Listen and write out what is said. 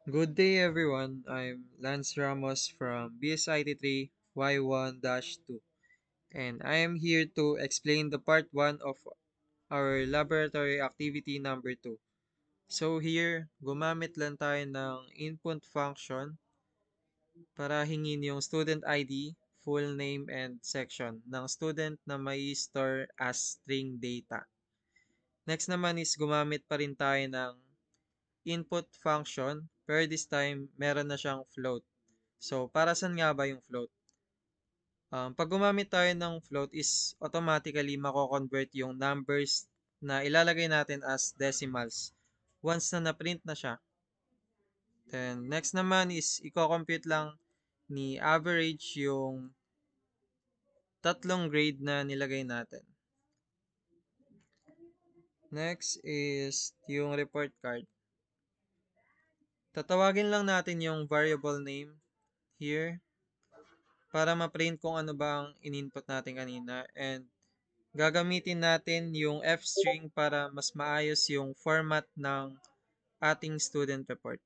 Good day, everyone. I'm Lance Ramos from BSIT3 Y1-2, and I am here to explain the part 1 of our laboratory activity number 2. So here, gumamit lang tayo ng input function para hingin yung student ID, full name, and section ng student na may store as string data. Next naman is gumamit pa rin tayo ng input function, pero this time, meron na siyang float. So, para saan nga ba yung float? Pag gumamit tayo ng float is automatically mako-convert yung numbers na ilalagay natin as decimals once na na-print na siya. Then, next naman is i-compute lang ni average yung tatlong grade na nilagay natin. Next is yung report card. Tatawagin lang natin yung variable name here para ma-print kung ano ba ang in-input natin kanina, and gagamitin natin yung F-string para mas maayos yung format ng ating student report.